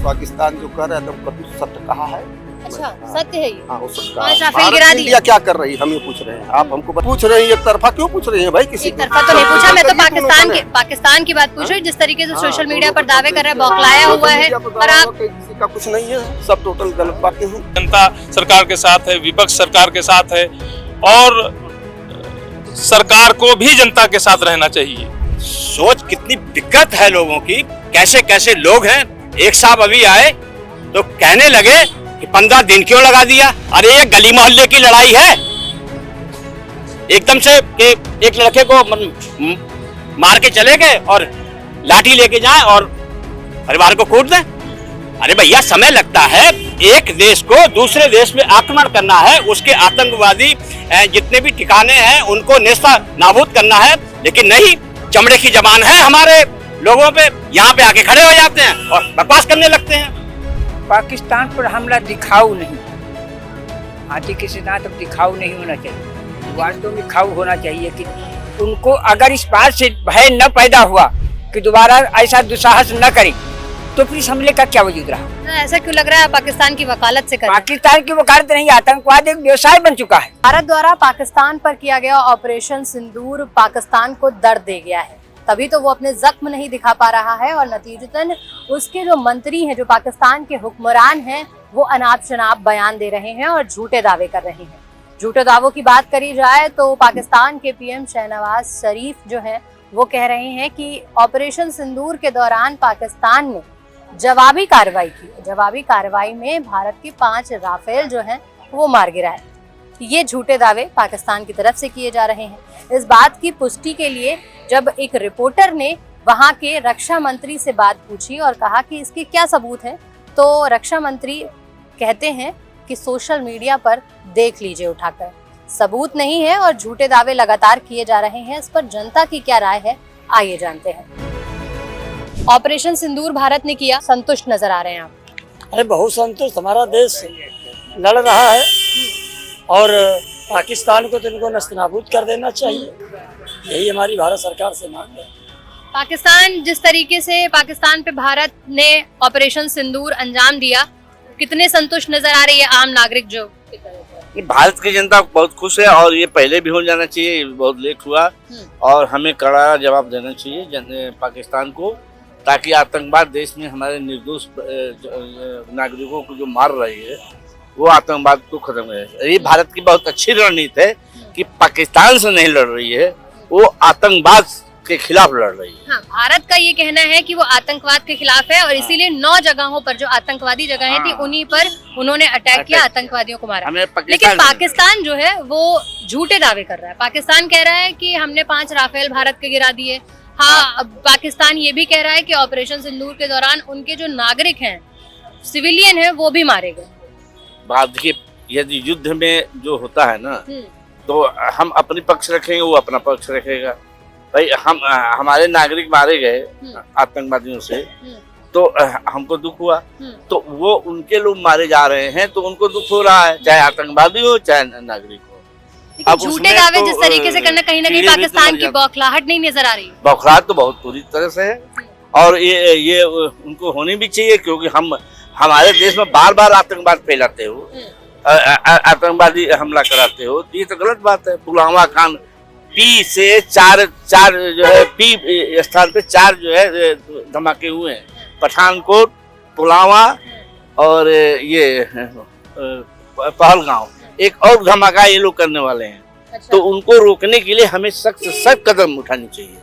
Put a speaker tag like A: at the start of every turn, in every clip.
A: पाकिस्तान जो कर रहा है तो कभी सत्य कहा है?
B: अच्छा, सत्य है ये?
A: हाँ, वो सत्य
B: पांच
A: कहा।
B: राफेल गिरा
A: भारत
B: दिए।
A: इंडिया क्या कर रही है हम ये पूछ रहे हैं, आप हमको पूछ रहे हैं एक तरफा क्यों पूछ रहे हैं भाई? किसी
B: एक तरफा तो नहीं पूछा, मैं तो पाकिस्तान की बात पूछ रही हूँ। जिस तरीके से
A: हाँ,
B: सोशल
A: तो
B: मीडिया
A: वो
B: पर
A: तो
B: दावे कर रहा है,
A: सोशल
B: बौखलाया हुआ है,
A: मीडिया पर
B: पर
A: दावा
B: आप
A: किसी का कुछ नहीं है, सब टोटल गलत बातें हैं।
C: जनता सरकार के साथ है, विपक्ष सरकार के साथ है और सरकार को भी जनता के साथ रहना चाहिए।
D: सोच कितनी दिक्कत है लोगों की, कैसे कैसे लोग हैं। एक साहब अभी आए तो कहने लगे कि 15 दिन क्यों लगा दिया। अरे ये गली मोहल्ले की लड़ाई है, एकदम से कि एक लड़के को मार के चले गए और लाठी लेके जाएं और परिवार को कूट दें। अरे भैया समय लगता है, एक देश को दूसरे देश में आक्रमण करना है, उसके आतंकवादी जितने भी ठिकाने हैं उनको नेस्ता नाबूद करना है, लेकिन नहीं, चमड़े की जबान है हमारे लोगों पे, यहाँ पे आके खड़े हो जाते हैं और बकवास करने लगते हैं।
E: पाकिस्तान पर हमला दिखाऊ नहीं, हाथी के सिद्धांत अब दिखाऊ नहीं होना चाहिए, वास्तव में दिखाऊ होना चाहिए कि उनको अगर इस बात से भय न पैदा हुआ कि दोबारा ऐसा दुस्साहस न करें तो फिर इस हमले का क्या वजूद रहा।
B: ऐसा क्यों लग रहा है पाकिस्तान की वकालत से कर रहे हैं?
E: पाकिस्तान की वकालत नहीं, आतंकवाद एक व्यवसाय बन चुका है।
B: भारत द्वारा पाकिस्तान पर किया गया ऑपरेशन सिंदूर पाकिस्तान को दर्द दे गया है, तभी तो वो अपने जख्म नहीं दिखा पा रहा है और नतीजतन उसके जो मंत्री हैं, जो पाकिस्तान के हुक्मरान हैं, वो अनाप शनाप बयान दे रहे हैं और झूठे दावे कर रहे हैं। झूठे दावों की बात करी जाए तो पाकिस्तान के पीएम शहनवाज शरीफ जो हैं वो कह रहे हैं कि ऑपरेशन सिंदूर के दौरान पाकिस्तान ने जवाबी कार्रवाई की, जवाबी कार्रवाई में भारत के 5 राफेल जो हैं वो मार गिराए। ये झूठे दावे पाकिस्तान की तरफ से किए जा रहे हैं। इस बात की पुष्टि के लिए जब एक रिपोर्टर ने वहां के रक्षा मंत्री से बात पूछी और कहा कि इसके क्या सबूत हैं, तो रक्षा मंत्री कहते हैं कि सोशल मीडिया पर देख लीजिए उठाकर, सबूत नहीं है और झूठे दावे लगातार किए जा रहे हैं। इस पर जनता की क्या राय है, आइए जानते हैं। ऑपरेशन सिंदूर भारत ने किया, संतुष्ट नजर आ रहे हैं आप?
F: अरे बहुत संतुष्ट, हमारा देश लड़ रहा है और पाकिस्तान को तो इनको नस्तनाबूद कर देना चाहिए, यही हमारी भारत सरकार से मांग है।
B: पाकिस्तान जिस तरीके से पाकिस्तान पे भारत ने ऑपरेशन सिंदूर अंजाम दिया, कितने संतुष्ट नजर आ रही है आम नागरिक जो?
D: ये भारत की जनता बहुत खुश है और ये पहले भी हो जाना चाहिए, बहुत लेट हुआ और हमें कड़ा जवाब देना चाहिए पाकिस्तान को, ताकि आतंकवाद देश में हमारे निर्दोष नागरिकों को जो मार रही है वो आतंकवाद को खत्म करे। ये भारत की बहुत अच्छी रणनीति है कि पाकिस्तान से नहीं लड़ रही है, वो आतंकवाद के खिलाफ लड़ रही है।
B: हाँ, भारत का ये कहना है कि वो आतंकवाद के खिलाफ है और इसीलिए 9 जगहों पर जो आतंकवादी जगहें थी उन्हीं पर उन्होंने अटैक किया, आतंकवादियों को मारा। लेकिन पाकिस्तान जो है वो झूठे दावे कर रहा है। पाकिस्तान कह रहा है कि हमने 5 राफेल भारत के गिरा दिए। हाँ, पाकिस्तान ये भी कह रहा है कि ऑपरेशन सिंदूर के दौरान उनके जो नागरिक हैं, सिविलियन हैं, वो भी मारे गए।
D: बात देखिए, यदि युद्ध में जो होता है ना तो हम अपनी पक्ष रखेंगे, वो अपना पक्ष रखेगा। भाई हमारे नागरिक मारे गए आतंकवादियों से तो हमको दुख हुआ, तो वो उनके लोग मारे जा रहे हैं तो उनको दुख हो रहा है, चाहे आतंकवादी हो चाहे नागरिक हो।
B: अब झूठे दावे जिस तरीके से करना, कहीं ना कहीं पाकिस्तान की बौखलाहट नहीं नजर आ रही?
D: बौखलाहट तो बहुत पूरी तरह से है और ये उनको होनी भी चाहिए, क्योंकि हमारे देश में बार बार आतंकवाद फैलाते हो, आतंकवादी हमला कराते हो, ये तो गलत बात है। पुलवामा कांड पी से 4 जो है, पी स्थान पे 4 जो है धमाके हुए हैं, पठानकोट, पुलवामा और ये पहलगांव, एक और धमाका ये लोग करने वाले हैं। अच्छा। तो उनको रोकने के लिए हमें सख्त से सख्त कदम उठानी चाहिए।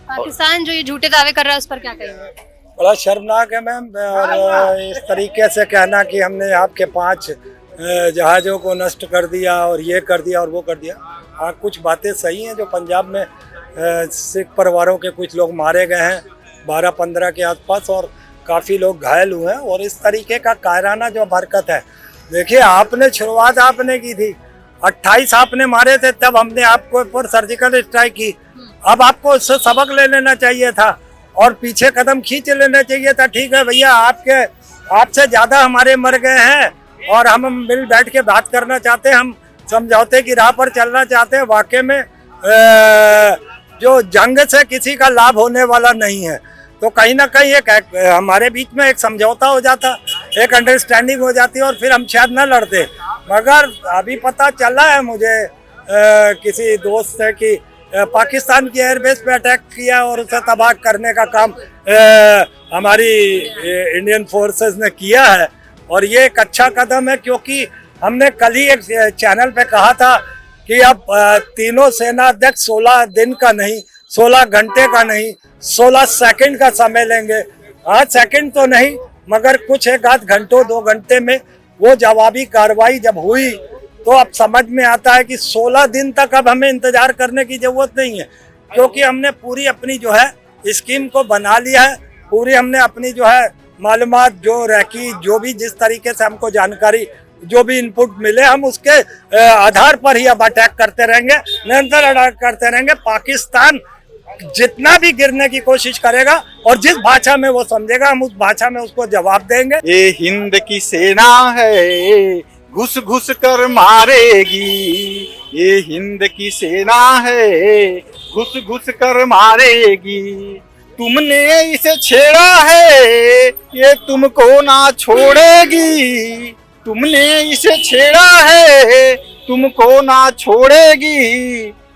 B: पाकिस्तान जो ये झूठे दावे कर रहा है उस पर क्या कहेंगे?
F: बड़ा शर्मनाक है मैम, और इस तरीके से कहना कि हमने आपके 5 जहाज़ों को नष्ट कर दिया और ये कर दिया और वो कर दिया। हाँ, कुछ बातें सही हैं, जो पंजाब में सिख परिवारों के कुछ लोग मारे गए हैं 12-15 के आसपास और काफ़ी लोग घायल हुए हैं। और इस तरीके का कायराना जो हरकत है, देखिए आपने शुरुआत आपने की थी, 28 आपने मारे थे, तब हमने आपको ऊपर सर्जिकल स्ट्राइक की। अब आपको उससे सबक ले लेना चाहिए था और पीछे कदम खींच लेना चाहिए था। ठीक है भैया, आपसे ज़्यादा हमारे मर गए हैं और हम मिल बैठ के बात करना चाहते हैं, हम समझौते की राह पर चलना चाहते हैं। वाकई में जो जंग से किसी का लाभ होने वाला नहीं है, तो कहीं ना कहीं एक हमारे बीच में एक समझौता हो जाता, एक अंडरस्टैंडिंग हो जाती और फिर हम शायद न लड़ते। मगर अभी पता चला है मुझे किसी दोस्त से कि पाकिस्तान की एयरबेस पे अटैक किया और उसे तबाह करने का काम हमारी इंडियन फोर्सेस ने किया है। और ये एक अच्छा कदम है, क्योंकि हमने कल ही एक चैनल पे कहा था कि अब तीनों सेना अध्यक्ष 16 दिन का नहीं, 16 घंटे का नहीं, 16 सेकंड का समय लेंगे। 8 सेकंड तो नहीं, मगर कुछ एक आध घंटों 2 घंटे में वो जवाबी कार्रवाई जब हुई तो अब समझ में आता है कि 16 दिन तक अब हमें इंतजार करने की जरूरत नहीं है, क्योंकि हमने पूरी अपनी जो है स्कीम को बना लिया है। पूरी हमने अपनी जो है मालूमात जो रखी, जो भी जिस तरीके से हमको जानकारी, जो भी इनपुट मिले, हम उसके आधार पर ही अब अटैक करते रहेंगे, निरंतर अटैक करते रहेंगे। पाकिस्तान जितना भी गिरने की कोशिश करेगा और जिस भाषा में वो समझेगा, हम उस भाषा में उसको जवाब देंगे।
G: ये हिंद की सेना है, घुस घुस कर मारेगी। ये हिंद की सेना है, घुस घुस कर मारेगी। तुमने इसे छेड़ा है, ये तुमको ना छोड़ेगी। तुमने इसे छेड़ा है, तुमको ना छोड़ेगी।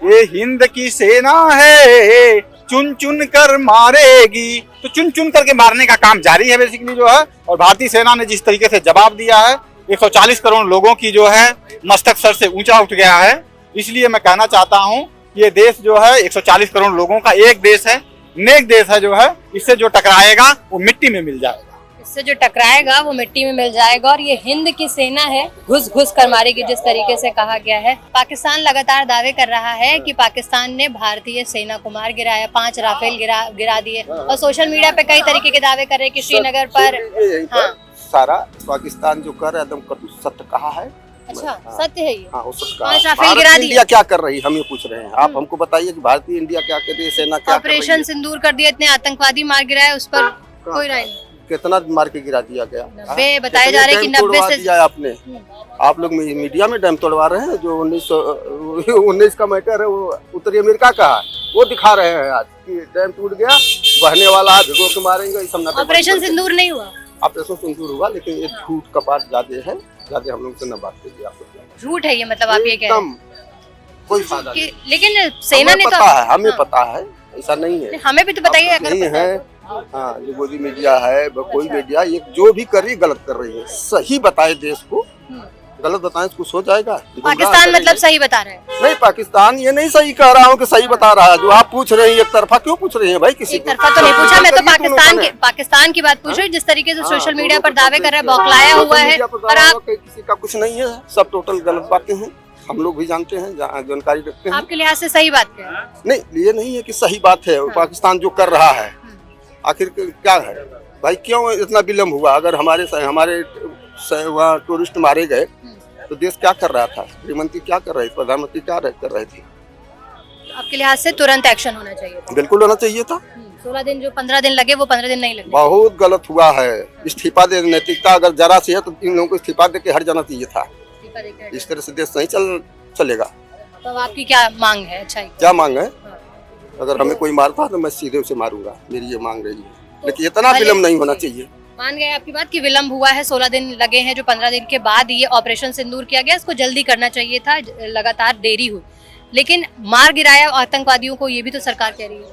G: ये हिंद की सेना है, चुन चुन कर मारेगी। तो चुन चुन करके मारने का काम जारी है बेसिकली जो है। और भारतीय सेना ने जिस तरीके से जवाब दिया है, 140 करोड़ लोगों की जो है मस्तक सर से ऊंचा उठ गया है। इसलिए मैं कहना चाहता हूं, ये देश जो है 140 करोड़ लोगों का एक देश है, नेक देश है जो है। इससे जो टकराएगा वो मिट्टी में मिल जाएगा।
B: इससे जो टकराएगा वो मिट्टी में मिल जाएगा। और ये हिंद की सेना है, घुस घुस कर मारेगी, जिस तरीके से कहा गया है। पाकिस्तान लगातार दावे कर रहा है कि पाकिस्तान ने भारतीय सेना को मार गिराया, 5 राफेल गिरा दिए, और सोशल मीडिया पे कई तरीके के दावे कर रहे हैं कि श्रीनगर पर
A: सारा पाकिस्तान जो कर रहा है एकदम कटु सत्य कहा है।
B: अच्छा, सत्य है ये?
A: हाँ, वो सत्य
B: 5 राफेल गिरा दिए।
A: इंडिया क्या कर रही है, हम ये पूछ रहे हैं। आप हमको बताइए कि भारतीय इंडिया क्या कर रही है, सेना क्या कर रही है।
B: ऑपरेशन सिंदूर कर दिया, इतने आतंकवादी मार गिराए, उस पर कोई राय नहीं।
A: कितना मार के गिरा दिया गया?
B: 90 बताए जा रहे हैं कि 90 से
A: दिया आपने। आप लोग मीडिया में डैम तोड़वा रहे हैं। जो 1919 का मैटर है वो उत्तरी अमेरिका का है, वो दिखा रहे हैं आज कि डैम टूट गया, बहने वाला है, भिगो के मारेंगे।
B: ऑपरेशन सिंदूर नहीं हुआ,
A: ऑपरेशन सिंदूर हुआ, लेकिन ये झूठ कपाट ज्यादा है, ज्यादा हम लोग से न बात कीजिए। आप
B: झूठ है ये, मतलब आप ये कह रहे हैं?
A: कोई फायदा नहीं।
B: लेकिन सेना ने
A: पता है, हमें पता है, ऐसा नहीं है।
B: हमें भी तो बताइए अगर
A: नहीं है। हाँ, जो मोदी मीडिया है, कोई मीडिया, ये जो भी कर रही है गलत कर रही है। सही बताए देश को, गलत बताएं तो कुछ हो जाएगा।
B: पाकिस्तान मतलब सही बता रहे हैं?
A: नहीं, पाकिस्तान ये नहीं सही कह रहा हूँ कि सही बता रहा है। जो आप पूछ रहे हैं एक तरफा क्यों पूछ रहे हैं भाई? किसी
B: एक तरफा तो नहीं पूछा, मैं तो पाकिस्तान की बात पूछ रही हूँ। जिस तरीके से सोशल मीडिया पर दावे कर रहा है, बौखलाया हुआ है, और आप
A: किसी का कुछ नहीं है, सब टोटल गलत बातें हैं। हम लोग भी जानते हैं, जानकारी रखते हैं।
B: आपके लिहाज से सही बात है?
A: नहीं, ये नहीं है कि सही बात है। पाकिस्तान जो कर रहा है आखिर क्या है भाई? क्यों इतना विलम्ब हुआ? अगर हमारे वहाँ टूरिस्ट मारे गए तो देश क्या कर रहा था? गृहमंत्री क्या कर रहे थे? प्रधानमंत्री क्या कर रहे थे?
B: आपके लिहाज से तुरंत एक्शन होना चाहिए था?
A: बिल्कुल होना चाहिए था।
B: 16 दिन जो 15 दिन लगे वो 15 दिन नहीं लगे।
A: बहुत गलत हुआ है। इस्तीफा दे, नैतिकता अगर जरा सी है तो इन लोगों को इस्तीफा दे के हट जाना चाहिए था। इस तरह से देश नहीं चलेगा।
B: तो आपकी क्या मांग है? अच्छा,
A: क्या मांग है? अगर हमें कोई मारता तो मैं सीधे उसे मारूंगा, मेरी ये मांग रही है। लेकिन इतना विलम्ब नहीं होना चाहिए।
B: मान गए आपकी बात कि विलम्ब हुआ है, 16 दिन लगे हैं, जो 15 दिन के बाद ये ऑपरेशन सिंदूर किया गया, इसको जल्दी करना चाहिए था, लगातार देरी हुई। लेकिन मार गिराया आतंकवादियों को, ये भी तो सरकार कह रही है।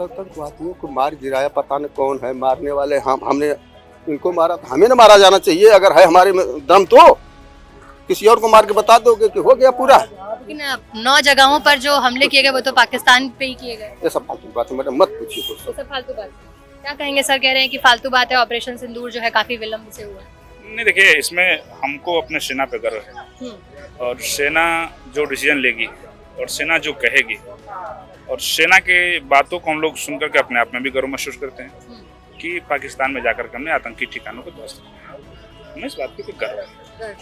A: आतंकवादियों को मार गिराया, पता नहीं कौन है मारने वाले। हमने इनको मारा, हमें न मारा जाना चाहिए। अगर है हमारे में दम तो किसी और को मार के बता दोगे कि हो गया पूरा।
B: लेकिन 9 जगहों पर जो हमले किए गए वो तो पाकिस्तान पे ही किए गए।
A: ये सब फालतू बात है मैडम, मत पूछिए।
B: ये सब फालतू बात क्या कहेंगे? सर कह रहे हैं कि फालतू बात है, ऑपरेशन सिंदूर जो है काफी विलम्ब से हुआ।
H: नहीं, देखिए, इसमें हमको अपने सेना पे गर्व है, और सेना जो डिसीजन लेगी और सेना जो कहेगी, और सेना के बातों को हम लोग सुनकर के अपने आप में भी गर्व महसूस करते हैं कि पाकिस्तान में जाकर के हमने आतंकी ठिकानों को ध्वस्त किया। हमें इस बात की गर्व है।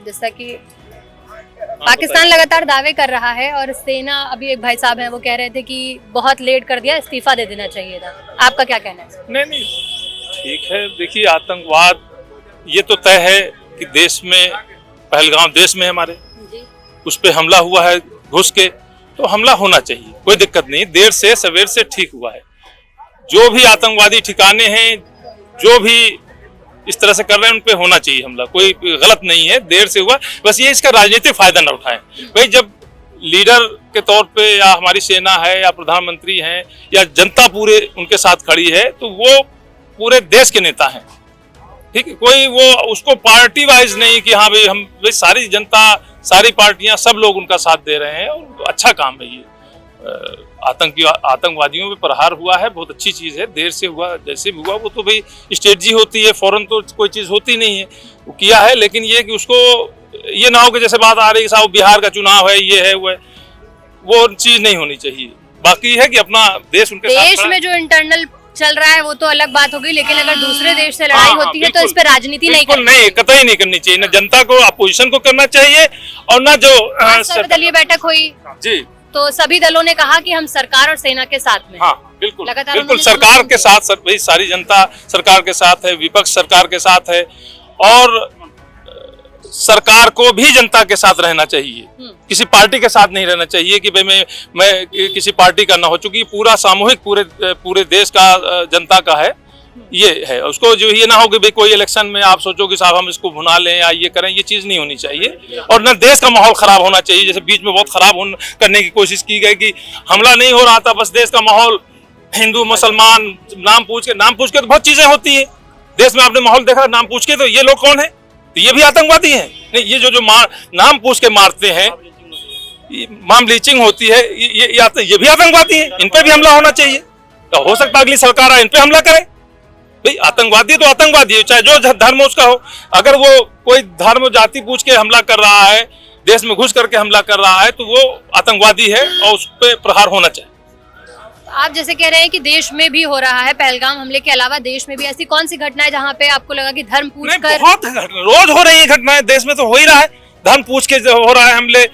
B: जैसा कि पाकिस्तान लगातार दावे कर रहा है, और सेना, अभी एक भाई साहब हैं वो कह रहे थे कि बहुत लेट कर दिया, इस्तीफा दे देना चाहिए था। आपका क्या कहना है?
C: नहीं, ठीक है। देखिए, आतंकवाद ये तो तय है कि देश में, पहलगाम देश में हमारे, उस पे हमला हुआ है घुस के, तो हमला होना चाहिए, कोई दिक्कत नहीं, देर से सवेर से ठीक हुआ है। जो भी आतंकवादी ठिकाने हैं, जो भी इस तरह से कर रहे हैं, उन पे होना चाहिए हमला, कोई गलत नहीं है, देर से हुआ, बस ये इसका राजनीतिक फायदा न उठाएं। भाई जब लीडर के तौर पे या हमारी सेना है या प्रधानमंत्री हैं या जनता पूरे उनके साथ खड़ी है, तो वो पूरे देश के नेता हैं, ठीक है, कोई वो उसको पार्टी वाइज नहीं कि हाँ भाई हम भाई सारी जनता, सारी पार्टियां, सब लोग उनका साथ दे रहे हैं, और अच्छा काम है ये। आतंकवादियों पे प्रहार हुआ है, बहुत अच्छी चीज है, देर से हुआ, जैसे भी हुआ, वो तो भाई स्ट्रेटजी होती है, फौरन तो कोई चीज होती नहीं है, वो किया है। लेकिन ये कि उसको ये ना हो कि जैसे बात आ रही है साहब बिहार का चुनाव है, ये है वो चीज नहीं होनी चाहिए। बाकी है कि अपना देश उनके
B: देश में जो इंटरनल चल रहा है वो तो अलग बात होगी, लेकिन अगर दूसरे देश से लड़ाई होती है तो इस पर राजनीति नहीं करनी चाहिए।
C: कतई नहीं करनी चाहिए, न जनता को, अपोजिशन को करना चाहिए, और न जो
B: सर्वदलीय बैठक हुई
C: जी,
B: तो सभी दलों ने कहा कि हम सरकार और सेना के साथ में।
C: हाँ बिल्कुल
B: लगातार
C: बिल्कुल, सरकार के साथ, भाई सारी जनता सरकार के साथ है, विपक्ष सरकार के साथ है, और सरकार को भी जनता के साथ रहना चाहिए, किसी पार्टी के साथ नहीं रहना चाहिए कि भाई मैं किसी पार्टी का ना हो, चूंकि पूरा सामूहिक पूरे देश का जनता का है, ये है। उसको जो ये ना हो कि भाई कोई इलेक्शन में आप सोचो कि साहब हम इसको भुना लें या ये करें, ये चीज नहीं होनी चाहिए, और न देश का माहौल खराब होना चाहिए। जैसे बीच में बहुत खराब करने की कोशिश की गई कि हमला नहीं हो रहा था, बस देश का माहौल, हिंदू मुसलमान नाम पूछ के तो बहुत चीजें होती है देश में, आपने माहौल देखा नाम पूछ के, तो ये लोग कौन है, तो ये भी आतंकवादी हैं। नहीं, ये जो नाम पूछ के मारते हैं, माम लीचिंग होती है, ये भी आतंकवादी हैं, इन पे भी हमला होना चाहिए। तो हो सकता है अगली सरकार आए इन पे हमला करे। भाई आतंकवादी तो आतंकवादी है, चाहे जो धर्म उसका हो। अगर वो कोई धर्म जाति पूछ के हमला कर रहा है, देश में घुस करके हमला कर रहा है, तो वो आतंकवादी है और उस पर प्रहार होना चाहिए।
B: आप जैसे कह रहे हैं कि देश में भी हो रहा है, पहलगाम हमले के अलावा देश में भी ऐसी कौन सी घटना है जहाँ पे आपको लगा कि धर्म पूछकर?
C: बहुत रोज हो रही है घटनाएं, देश में तो हो ही रहा है, धर्म पूछ के हो रहा है हमले,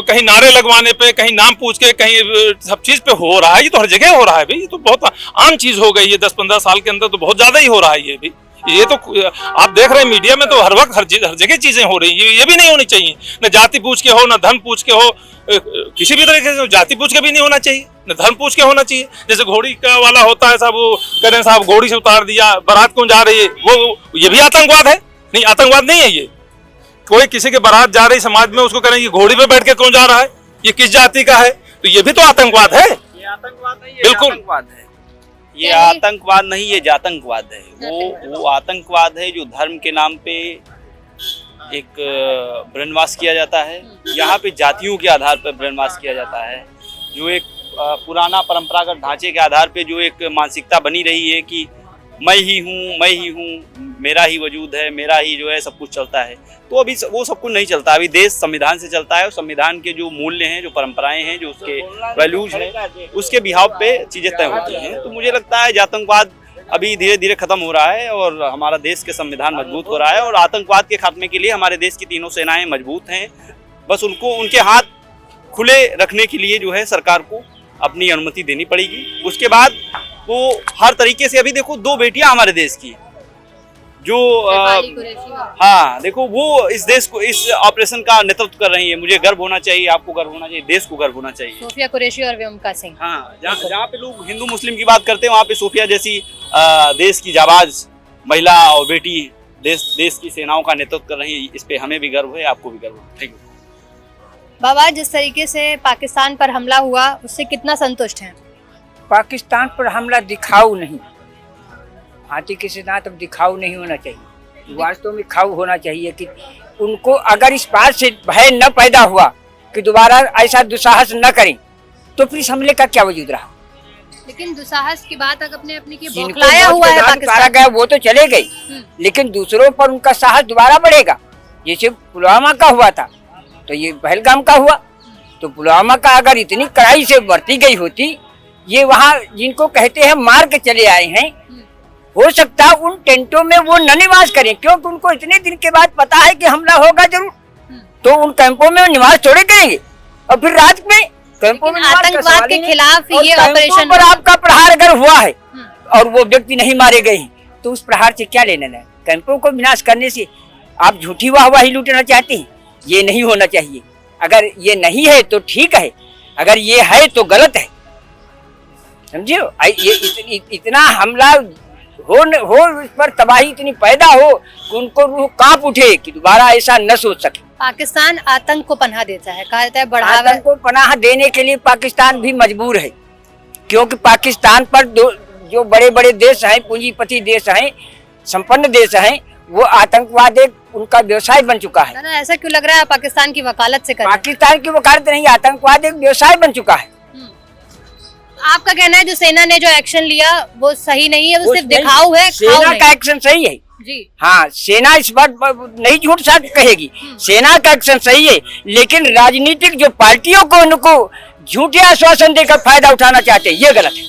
C: कहीं नारे लगवाने पे, कहीं नाम पूछ के, कहीं सब चीज पे हो रहा है। ये तो हर जगह हो रहा है भाई, ये तो बहुत आम चीज हो गई है 10-15 साल के अंदर, तो बहुत ज्यादा ही हो रहा है ये भी। ये तो आप देख रहे हैं मीडिया में तो हर वक्त हर जगह चीजें हो रही है। ये भी नहीं होनी चाहिए, न जाति पूछ के हो, न धर्म पूछ के हो, किसी भी तरीके से जाति पूछ के भी नहीं होना चाहिए, न धर्म पूछ के होना चाहिए। जैसे घोड़ी का वाला होता है साहब, वो कह रहे हैं साहब घोड़ी से उतार दिया, बारात क्यों जा रही है, वो ये भी आतंकवाद है? नहीं, आतंकवाद नहीं है ये। कोई किसी के बारात जा रही समाज में, उसको कह रहे हैं घोड़ी पे बैठ के क्यों जा रहा है, ये किस जाति का है, तो ये भी तो आतंकवाद है।
D: ये आतंकवाद नहीं है,
C: बिल्कुल
D: आतंकवाद है। ये आतंकवाद नहीं, ये जातंकवाद है। वो आतंकवाद है जो धर्म के नाम पे एक ब्रेनवाश किया जाता है। यहाँ पे जातियों के आधार पर ब्रेनवाश किया जाता है, जो एक पुराना परंपरागत ढांचे के आधार पे जो एक मानसिकता बनी रही है कि मैं ही हूँ, मेरा ही वजूद है, मेरा ही जो है सब कुछ चलता है। तो अभी वो सब कुछ नहीं चलता, अभी देश संविधान से चलता है, और संविधान के जो मूल्य हैं, जो परंपराएं हैं, जो उसके वैल्यूज हैं, उसके बिहाव पे चीजें तय होती हैं। तो मुझे लगता है आतंकवाद अभी धीरे धीरे खत्म हो रहा है, और हमारा देश के संविधान मजबूत हो रहा है, और आतंकवाद के खात्मे के लिए हमारे देश की तीनों सेनाएं मजबूत हैं। बस उनको उनके हाथ खुले रखने के लिए जो है सरकार को अपनी अनुमति देनी पड़ेगी। उसके बाद वो हर तरीके से, अभी देखो 2 बेटियां हमारे देश की जो हाँ देखो, वो इस देश को, इस ऑपरेशन का नेतृत्व कर रही है। मुझे गर्व होना चाहिए, आपको गर्व होना चाहिए, देश को गर्व होना चाहिए।
B: सोफिया कुरैशी और व्योमिका सिंह।
D: हाँ, जहाँ पे लोग हिंदू मुस्लिम की बात करते हैं, वहाँ पे सोफिया जैसी देश की जाबाज महिला और बेटी देश की सेनाओं का नेतृत्व कर रही है। इस पे हमें भी गर्व है, आपको भी गर्व है। Thank you.
B: बाबा, जिस तरीके से पाकिस्तान पर हमला हुआ, उससे कितना संतुष्ट हैं?
E: पाकिस्तान पर हमला दिखाऊ नहीं, हाथी के सिद्धांत अब दिखाऊ नहीं होना चाहिए, वास्तव में खाऊ होना चाहिए कि उनको अगर इस बात से भय न पैदा हुआ कि दोबारा ऐसा दुस्साहस न करें, तो फिर इस हमले का क्या वजूद रहा।
B: लेकिन दुस्साहस की बात अपने की बौखलाया हुआ है पाकिस्तान,
E: गया वो तो चले गए, लेकिन दूसरों पर उनका साहस दोबारा बढ़ेगा। जैसे पुलवामा का हुआ था, तो ये पहलगाम का हुआ। तो पुलवामा का अगर इतनी कड़ाई से बरती गई होती, ये वहाँ जिनको कहते हैं मार के चले आए हैं, हो सकता है उन टेंटों में वो न निवास करें, क्योंकि उनको इतने दिन के बाद पता है कि हमला होगा जरूर, तो उन कैंपों में निवास छोड़े करेंगे। और फिर रात में कैंपों में
B: आतंकवाद के खिलाफ ये ऑपरेशन
E: पर आपका प्रहार अगर हुआ है और वो व्यक्ति नहीं मारे गए हैं, तो उस प्रहार से क्या लेना है। कैंपों को विनाश करने से आप झूठी वाहवाही लूटना चाहते हैं, ये नहीं होना चाहिए। अगर ये नहीं है तो ठीक है, अगर ये है तो गलत है, समझियो। ये इतना हमला हो उस पर तबाही इतनी पैदा हो कि उनको रूह कांप उठे कि दोबारा ऐसा न सोच सके।
B: पाकिस्तान आतंक को पनाह देता है, कहा जाता है बढ़ावा।
E: आतंक को पनाह देने के लिए पाकिस्तान भी मजबूर है, क्योंकि पाकिस्तान पर जो बड़े बड़े देश हैं, पूंजीपति देश हैं, संपन्न देश हैं, वो आतंकवाद एक उनका व्यवसाय बन चुका है।
B: ना ऐसा क्यों लग रहा है पाकिस्तान की वकालत से कर रहे हैं?
E: पाकिस्तान की वकालत नहीं, आतंकवाद एक व्यवसाय बन चुका है।
B: आपका कहना है जो सेना ने जो एक्शन लिया वो सही नहीं है, वो सिर्फ
E: नहीं,
B: दिखाऊ है,
E: सेना का एक्शन सही है
B: जी।
E: हाँ, सेना इस बात नहीं झूठ साथ कहेगी, सेना का एक्शन सही है, लेकिन राजनीतिक जो पार्टियों को उनको झूठे आश्वासन देकर फायदा उठाना चाहते हैं, ये गलत है।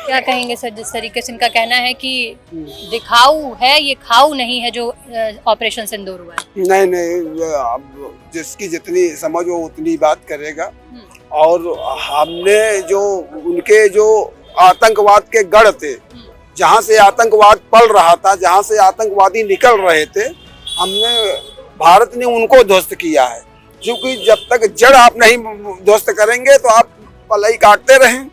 B: क्या कहेंगे सर, जिस तरीके से इनका कहना है कि दिखाऊ है, ये खाऊ नहीं है जो ऑपरेशन सिंदूर हुआ है?
A: नहीं, अब जिसकी जितनी समझ हो उतनी बात करेगा। और हमने जो उनके जो आतंकवाद के गढ़ थे, जहाँ से आतंकवाद पल रहा था, जहाँ से आतंकवादी निकल रहे थे, हमने भारत ने उनको ध्वस्त किया है। क्योंकि जब तक जड़ आप नहीं ध्वस्त करेंगे तो आप पलाई काटते रहें।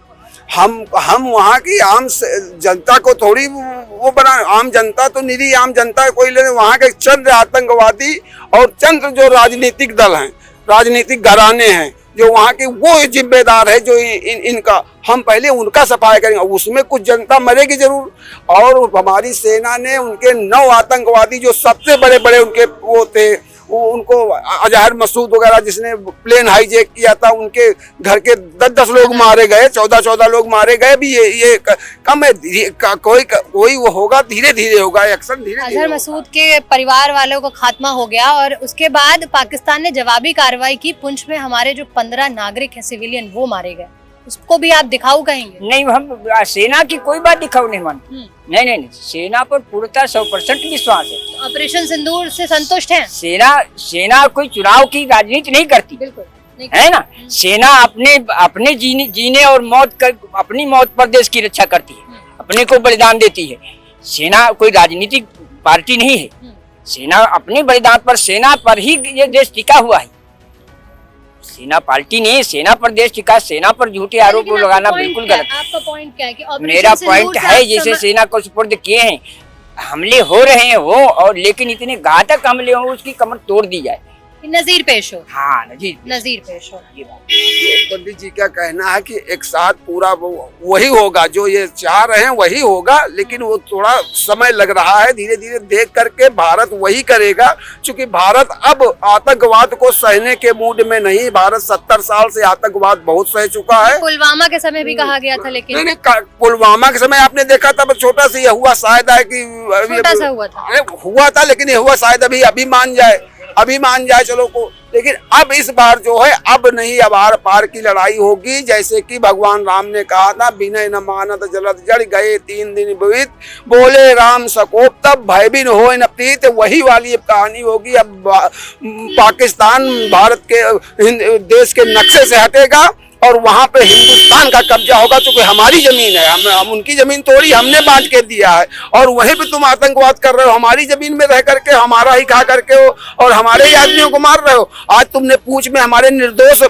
A: हम वहाँ की आम जनता को थोड़ी वो बना, आम जनता तो निरी आम जनता कोई लेने, वहाँ के चंद आतंकवादी और चंद जो राजनीतिक दल हैं, राजनीतिक घराने हैं, जो वहाँ के वो जिम्मेदार है, जो इनका हम पहले उनका सफाई करेंगे, उसमें कुछ जनता मरेगी जरूर। और हमारी सेना ने उनके 9 आतंकवादी जो सबसे बड़े बड़े उनके वो थे, उनको अजहर मसूद वगैरह जिसने प्लेन हाईजैक किया था, उनके घर के 10-10 लोग मारे गए, 14-14 लोग मारे गए। भी ये कम है, कोई वो होगा, धीरे धीरे होगा एक्शन, धीरे।
B: अजहर मसूद के परिवार वालों का खात्मा हो गया और उसके बाद पाकिस्तान ने जवाबी कार्रवाई की। पुंछ में हमारे जो 15 नागरिक हैं सिविलियन, वो मारे गए, उसको भी आप दिखाऊ कहेंगे?
E: नहीं, हम सेना की कोई बात दिखाऊ नहीं मानते। नहीं, सेना पर पूर्णतः 100% विश्वास है।
B: ऑपरेशन सिंदूर से संतुष्ट हैं?
E: सेना कोई चुनाव की राजनीति नहीं करती,
B: बिल्कुल नहीं
E: है ना। सेना अपने जीने और अपनी मौत पर देश की रक्षा करती है, अपने को बलिदान देती है। सेना कोई राजनीतिक पार्टी नहीं है, सेना अपने बलिदान पर, सेना पर ही ये देश टिका हुआ है। सेना पार्टी नहीं, सेना पर देश टिका, सेना पर झूठे आरोप लगाना बिल्कुल गलत है।
B: आपका पॉइंट क्या है कि
E: मेरा पॉइंट है, जैसे सेना को सुपुर्द किए हैं, हमले हो रहे हैं वो, और लेकिन इतने घातक हमले हो उसकी कमर तोड़ दी जाए,
B: नजीर पेश हो।
E: हाँ, नजीर
B: पेश हो।
E: ये बात।
A: पंडित जी का कहना है कि एक साथ पूरा वही होगा, जो ये चाह रहे हैं वही होगा, लेकिन वो थोड़ा समय लग रहा है। धीरे धीरे देख करके भारत वही करेगा, क्योंकि भारत अब आतंकवाद को सहने के मूड में नहीं। भारत 70 साल से आतंकवाद बहुत सह चुका है।
B: पुलवामा के समय भी कहा गया था, लेकिन
A: नहीं, पुलवामा के समय आपने देखा था, छोटा सा ये हुआ, शायद है कि
B: छोटा सा हुआ था,
A: लेकिन ये हुआ शायद अभी मान जाए चलो को। लेकिन अब इस बार जो है, अब नहीं, अब आर पार की लड़ाई होगी। जैसे कि भगवान राम ने कहा था, विनय न मानत जलद जड़ गए 3 दिन बीत, बोले राम सकोप तब भय भी न हो न प्रीत। वही वाली कहानी होगी। अब पाकिस्तान भारत के देश के नक्शे से हटेगा और वहाँ पे हिंदुस्तान का कब्जा होगा, क्योंकि हमारी जमीन है। हम उनकी जमीन तोड़ी, हमने बांट के दिया है, और वहीं पे तुम आतंकवाद कर रहे हो। हमारी जमीन में रह करके हमारा ही खा करके हो और हमारे ही आदमियों को मार रहे हो। आज तुमने पूंछ में हमारे निर्दोष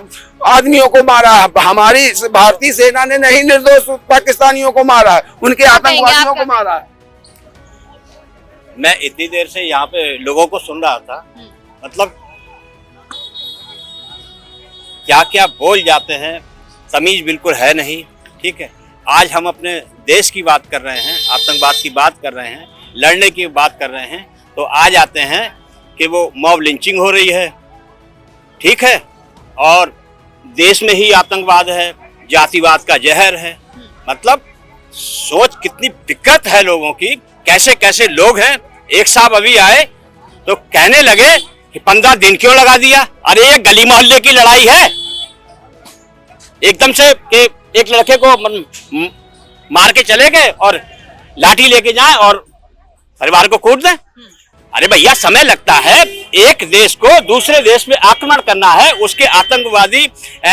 A: आदमियों को मारा है। हमारी भारतीय सेना ने नहीं निर्दोष पाकिस्तानियों को मारा है, उनके आतंकवादियों को मारा है।
D: मैं इतनी देर से यहाँ पे लोगों को सुन रहा था, मतलब क्या क्या बोल जाते हैं, तमीज बिल्कुल है नहीं। ठीक है, आज हम अपने देश की बात कर रहे हैं, आतंकवाद की बात कर रहे हैं, लड़ने की बात कर रहे हैं, तो आ जाते हैं कि वो मॉब लिंचिंग हो रही है। ठीक है, और देश में ही आतंकवाद है, जातिवाद का जहर है। मतलब सोच कितनी दिक्कत है लोगों की, कैसे कैसे लोग हैं। एक साहब अभी आए तो कहने लगे कि 15 दिन क्यों लगा दिया। अरे ये गली मोहल्ले की लड़ाई है। एकदम से कि एक लड़के को मार के चले गए और लाठी लेके जाएं और परिवार को कूट दें। अरे भैया, समय लगता है। एक देश को दूसरे देश में आक्रमण करना है, उसके आतंकवादी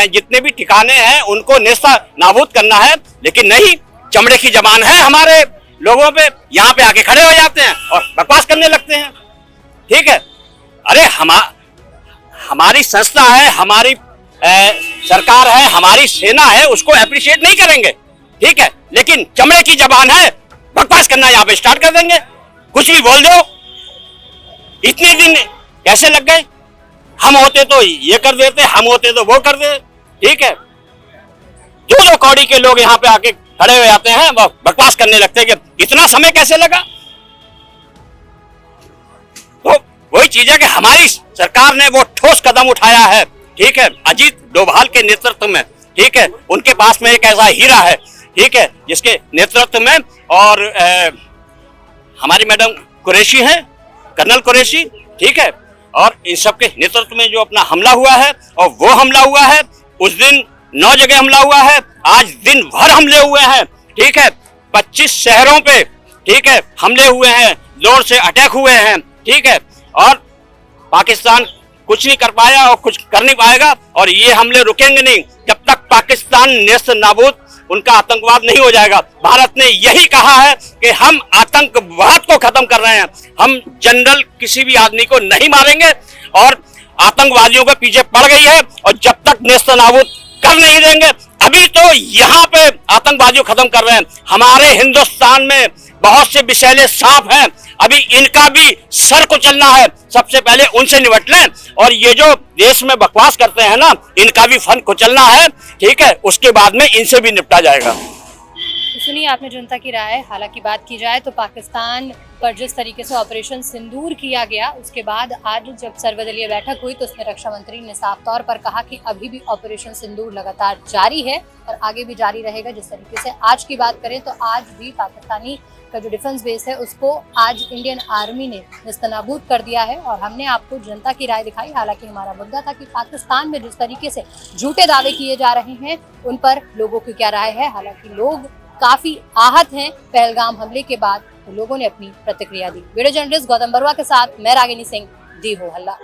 D: जितने भी ठिकाने हैं उनको नेस्ता नाबूद करना है, लेकिन नहीं, चमड़े की जबान है हमारे लोगों पे। यहाँ पे आके खड़े हो जाते हैं और बकवास करने लगते हैं। ठीक है, अरे हमारी संस्था है, हमारी सरकार है, हमारी सेना है, उसको अप्रिशिएट नहीं करेंगे, ठीक है। लेकिन चमड़े की जबान है, बकवास करना यहाँ पे स्टार्ट कर देंगे, कुछ भी बोल दो। इतने दिन कैसे लग गए? हम होते तो ये कर देते, हम होते तो वो कर दे, ठीक है। जो कौड़ी के लोग यहाँ पे आके खड़े हो जाते हैं, वो बकवास करने लगते हैं कि इतना समय कैसे लगा। तो वही चीज है कि हमारी सरकार ने वो ठोस कदम उठाया है, ठीक है, अजीत डोभाल के नेतृत्व में, ठीक है। उनके पास में एक ऐसा हीरा है, ठीक है, जिसके नेतृत्व में, और हमारी मैडम कुरैशी हैं, कर्नल कुरैशी, ठीक है, और इन सबके नेतृत्व में जो अपना हमला हुआ है, और वो हमला हुआ है, उस दिन 9 जगह हमला हुआ है, आज दिन भर हमले हुए हैं, ठीक है, 25 शहरों पे, ठीक है, हमले हुए हैं, जोर से अटैक हुए हैं, ठीक है, और पाकिस्तान कुछ नहीं कर पाया और कुछ कर नहीं पाएगा, और ये हमले रुकेंगे नहीं जब तक पाकिस्तान नेस्त नाबूद, उनका आतंकवाद नहीं हो जाएगा। भारत ने यही कहा है कि हम आतंकवाद को खत्म कर रहे हैं, हम जनरल किसी भी आदमी को नहीं मारेंगे, और आतंकवादियों के पीछे पड़ गई है, और जब तक नेस्त नाबूद कर नहीं देंगे, अभी तो यहाँ पे आतंकवादियों खत्म कर रहे हैं। हमारे हिंदुस्तान में बहुत से विषैले सांप हैं, अभी इनका भी सर कुचलना है, सबसे पहले उनसे निपट लें, और ये जो देश में बकवास करते हैं ना, इनका भी फन कुचलना है, ठीक है, उसके बाद में इनसे भी निपटा जाएगा।
B: तो सुनिए आपने जनता की राय। हालांकि बात की जाए तो पाकिस्तान पर जिस तरीके से ऑपरेशन सिंदूर किया गया, उसके बाद आज जब सर्वदलीय बैठक हुई तो उसमें रक्षा मंत्री ने साफ तौर पर कहा कि अभी भी ऑपरेशन सिंदूर लगातार जारी है और आगे भी जारी रहेगा। जिस तरीके से आज की बात करें तो आज भी पाकिस्तानी का जो डिफेंस बेस है उसको आज इंडियन आर्मी ने नेस्तनाबूद कर दिया है, और हमने आपको जनता की राय दिखाई। हालांकि हमारा मुद्दा था कि पाकिस्तान में जिस तरीके से झूठे दावे किए जा रहे हैं उन पर लोगों की क्या राय है। हालांकि लोग काफी आहत हैं पहलगाम हमले के बाद, तो लोगों ने अपनी प्रतिक्रिया दी। वीडियो जर्नलिस्ट गौतम बरुआ के साथ मैं रागिनी सिंह, दी हो हल्ला।